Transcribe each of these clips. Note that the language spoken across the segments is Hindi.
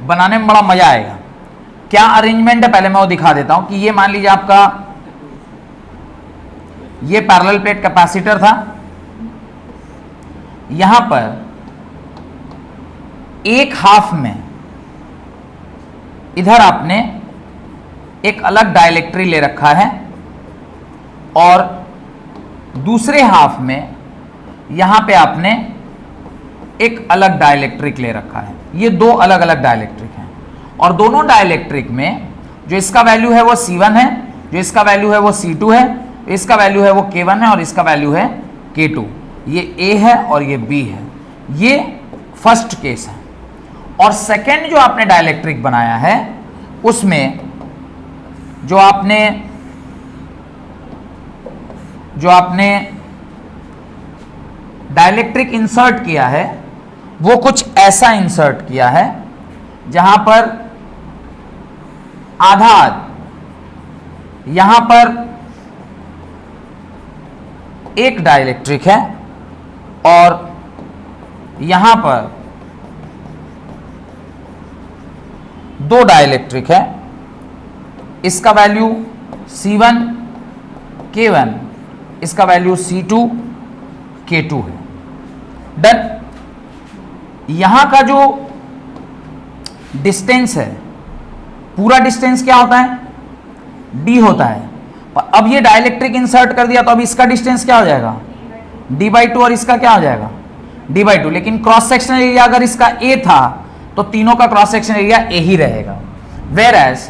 बनाने में बड़ा मजा आएगा। क्या अरेंजमेंट है पहले मैं वो दिखा देता हूं कि ये मान लीजिए आपका ये पैरेलल प्लेट कैपेसिटर था, यहां पर एक हाफ में इधर आपने एक अलग डाइलेक्ट्रिक ले रखा है और दूसरे हाफ में यहां पे आपने एक अलग डाइलेक्ट्रिक ले रखा है। ये दो अलग अलग डाइलेक्ट्रिक हैं और दोनों डाइलेक्ट्रिक में जो इसका वैल्यू है वो C1 है, जो इसका वैल्यू है वो C2 है, इसका वैल्यू है वो K1 है और इसका वैल्यू है K2। ये A है और ये B है। ये फर्स्ट केस है। और सेकेंड जो आपने डाइलेक्ट्रिक बनाया है उसमें जो आपने डाइलेक्ट्रिक इंसर्ट किया है वो कुछ ऐसा इंसर्ट किया है जहां पर आधा यहां पर एक डाइलेक्ट्रिक है और यहां पर दो डाइलेक्ट्रिक है। इसका वैल्यू C1 K1, इसका वैल्यू C2 K2 है। डन। यहां का जो डिस्टेंस है, पूरा डिस्टेंस क्या होता है? D होता है। पर अब ये डाइलेक्ट्रिक इंसर्ट कर दिया तो अब इसका डिस्टेंस क्या हो जाएगा? D/2 और इसका क्या हो जाएगा? D/2। लेकिन क्रॉस सेक्शनल एरिया अगर इसका A था तो तीनों का क्रॉस सेक्शनल एरिया A ही रहेगा। वेयर एज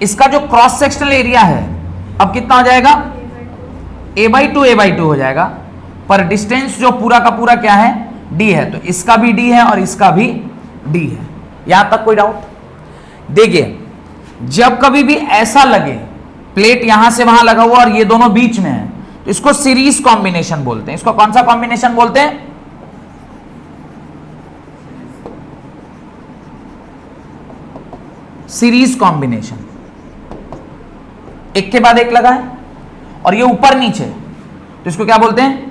इसका जो क्रॉस सेक्शनल एरिया है अब कितना हो जाएगा? A/2 हो जाएगा। पर डिस्टेंस जो पूरा का पूरा क्या है? D है। तो इसका भी D है और इसका भी D है। यहां तक कोई डाउट? देखिए, जब कभी भी ऐसा लगे प्लेट यहां से वहां लगा हुआ और ये दोनों बीच में है तो इसको सीरीज कॉम्बिनेशन बोलते हैं। इसको कौन सा कॉम्बिनेशन बोलते हैं? Series combination. एक के बाद एक लगा है और ये ऊपर नीचे, तो इसको क्या बोलते हैं?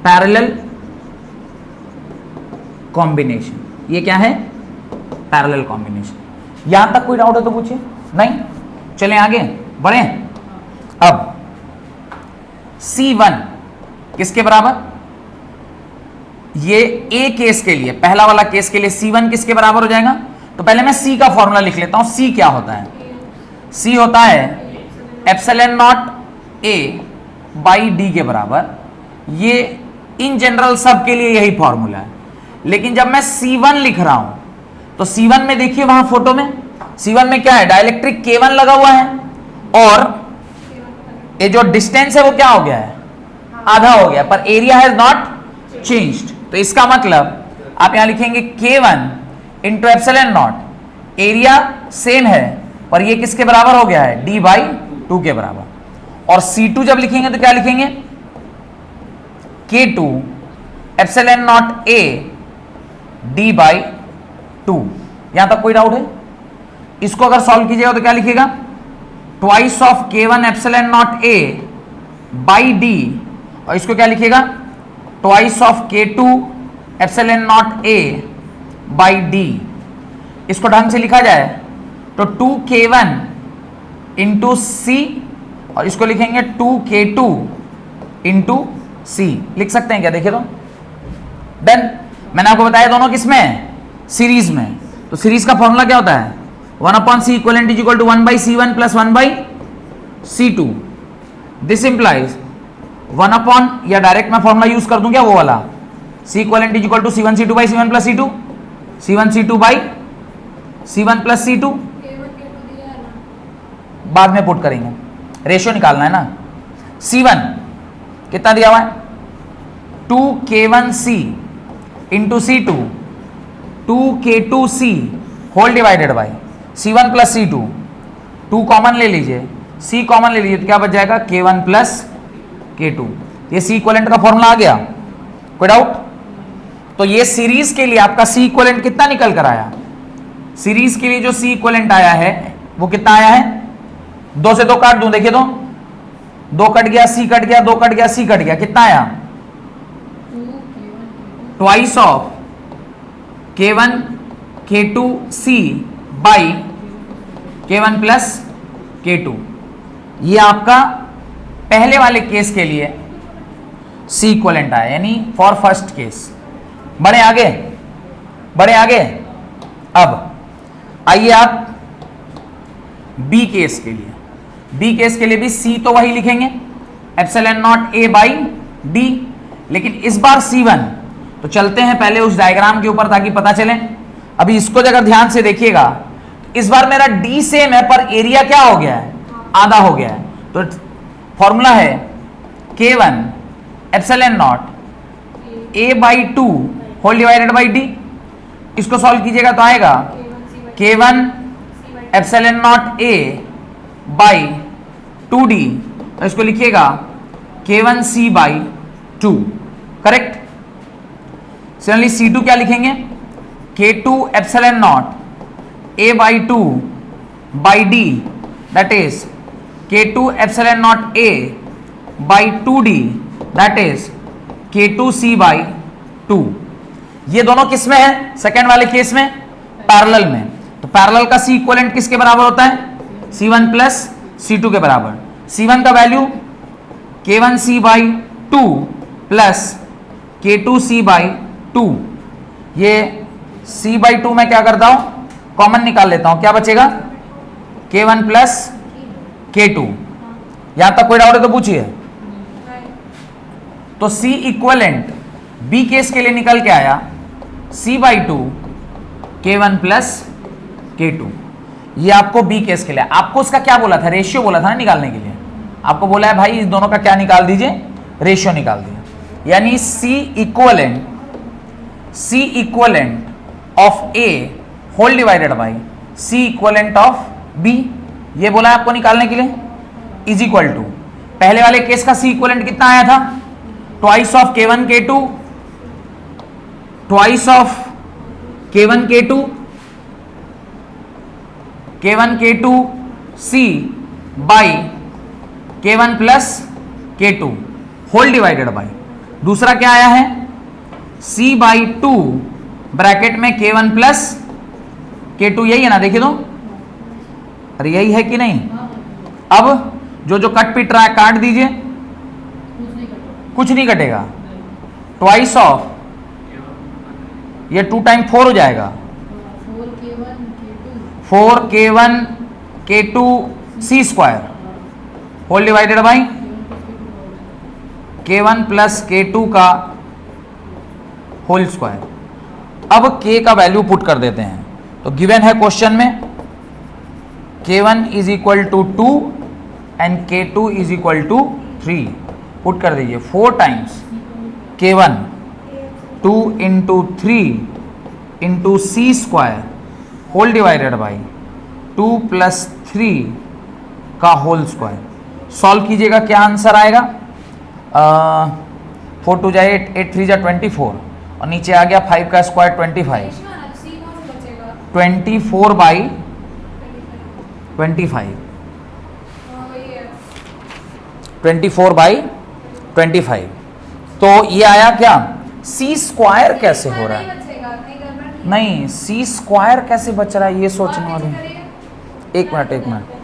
Parallel combination. ये क्या है? Parallel combination. यहां तक कोई डाउट है तो पूछिए। नहीं? चलें आगे बढ़े। अब C1 किसके बराबर? ये A केस के लिए, पहला वाला केस के लिए C1 किसके बराबर हो जाएगा? तो पहले मैं C का फॉर्मूला लिख लेता हूं। C क्या होता है? C होता है ε0 A बाई D के बराबर। ये इन जनरल सब के लिए यही फॉर्मूला है। लेकिन जब मैं C1 लिख रहा हूं तो C1 में देखिए वहां फोटो में C1 में क्या है? डाइलेक्ट्रिक K1 लगा हुआ है और ये जो डिस्टेंस है वो क्या हो गया है? आधा हो गया, पर एरिया हैज नॉट चेंज्ड। तो इसका मतलब आप यहां लिखेंगे K1 इंटू ε0। एरिया सेम है पर ये किसके बराबर हो गया है? D/2 के बराबर। और C2 जब लिखेंगे तो क्या लिखेंगे? K2 ε0 A D/2। यहां तक कोई डाउट है? इसको अगर सॉल्व कीजिएगा तो क्या लिखिएगा? Twice of K1 ε0 A by D। और इसको क्या लिखिएगा? Twice of K2 ε0 A by D। इसको ढंग से लिखा जाए तो 2K1 इंटू C और इसको लिखेंगे 2K2 इंटू C। लिख सकते हैं क्या? देखिए तो। डन। मैंने आपको बताया दोनों किसमें है? सीरीज में। तो सीरीज का फॉर्मूला क्या होता है? 1/C equivalent is equal to 1/C1 plus 1/C2। This implies 1 या डायरेक्ट मैं फॉर्मूला यूज कर दूं क्या? वो वाला C equivalent is equal to C1C2 by C1 plus C2, C1C2 by C1 plus C2। बाद में पुट करेंगे, रेशियो निकालना है ना। C1 कितना दिया हुआ है? 2K1C into C2 2K2C whole divided by C1 plus C2। 2 common ले लीजिए, C कॉमन ले लीजिए तो क्या बच जाएगा? K1 plus K2। ये C इक्वलेंट का फॉर्मूला आ गया। कोई डाउट? तो ये सीरीज के लिए आपका C इक्वलेंट कितना निकल कर आया? सीरीज के लिए जो C इक्वलेंट आया है वो कितना आया है? 2 से 2 काट दूं, देखिए तो 2 कट गया, C कट गया, 2 कट गया, C कट गया। कितना आया? Twice of K1 K2C by K1 plus K2। ये आपका पहले वाले केस के लिए सी इक्वलेंट आया, यानी फॉर फर्स्ट केस। बढ़े आगे, बढ़े आगे। अब आइए आप बी केस के लिए। बी केस के लिए भी सी तो वही लिखेंगे, epsilon naught A by D, लेकिन इस बार C1। तो चलते हैं पहले उस डायग्राम के ऊपर ताकि पता चले। अभी इसको अगर ध्यान से देखिएगा, इस बार मेरा डी सेम है पर एरिया क्या हो गया है, आधा हो गया है। तो फॉर्मूला है K1 epsilon naught A by 2 whole divided by D. इसको सॉल्व कीजिएगा तो आएगा K1 epsilon naught A by 2d। तो इसको लिखिएगा K1C by 2, correct. Similarly C2 क्या लिखेंगे, K2 epsilon naught A by 2 by D, that is K2 epsilon naught A by 2d, that is K2C by 2। ये दोनों किस में है, सेकेंड वाले केस में पैरेलल में। तो पैरेलल का सी इक्वलेंट किसके बराबर होता है, C1 प्लस C2 के बराबर। C1 का value K1C by 2 plus K2C by 2। ये C बाई 2 में क्या करता हूं, कॉमन निकाल लेता हूं, क्या बचेगा K1 प्लस K2। यहां तक कोई डाउट है तो पूछिए। तो C इक्वलेंट बी केस के लिए निकल के आया C by 2 K1 plus K2। ये आपको बी केस के लिए, आपको उसका क्या बोला था, रेशियो बोला था ना निकालने के लिए। आपको बोला है भाई इस दोनों का क्या निकाल दीजिए, रेशियो निकाल दीजिए। यानी C equivalent of A whole divided by C equivalent of B, ये बोला है आपको निकालने के लिए, इज इक्वल टू पहले वाले केस का C इक्वलेंट कितना आया था, twice of K1 K2, twice of K1 K2, K1 K2 C by K1 plus K2 whole divided by, दूसरा क्या आया है C बाई 2 ब्रैकेट में K1 प्लस K2, यही है ना, देखिए तो, अरे यही है कि नहीं। अब जो जो कट पिट रहा है काट दीजिए, कुछ नहीं कटेगा। ट्वाइस ऑफ, ये 2 टाइम 4 हो जाएगा, 4K1 K2 C square whole divided by K1 plus K2 का होल स्क्वायर। अब K का वैल्यू पुट कर देते हैं। तो गिवन है क्वेश्चन में K1 is equal to 2 and K2 is equal to 3। Put कर दीजिए 4 times K1 2 into 3 into C square whole divided by 2 plus 3 का होल स्क्वायर। सॉल्व कीजिएगा, क्या आंसर आएगा, 4 2 जाए 8 3 जा 24 और नीचे आ गया 5 का स्क्वायर 25, 24 बाई 25, 24 बाई 25। तो ये आया क्या, C स्क्वायर कैसे हो रहा है, नहीं C स्क्वायर कैसे बच रहा है ये सोचने वाले। एक मिनट,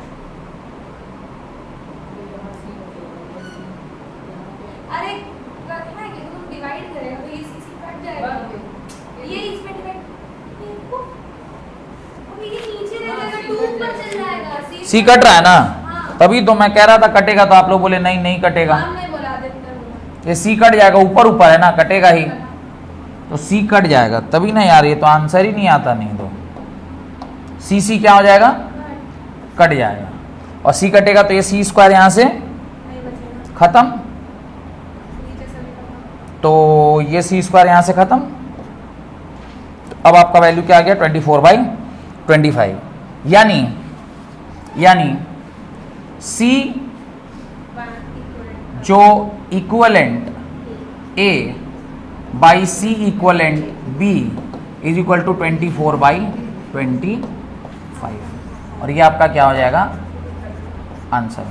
सी कट रहा है ना, तभी तो मैं कह रहा था कटेगा, तो आप लोग बोले नहीं कटेगा। ये सी कट जाएगा, ऊपर है ना, कटेगा ही, तो सी कट जाएगा तभी ना यार, ये तो आंसर ही नहीं आता, नहीं तो सी क्या हो जाएगा, कट जाएगा। और सी कटेगा तो ये C स्क्वायर यहां से खत्म, तो ये C स्क्वायर यहां से खत्म। अब आपका वैल्यू क्या आ गया, 24 बाई 25। यानी C जो equivalent A by C equivalent B is equal to 24 by 25, और ये आपका क्या हो जाएगा, आंसर।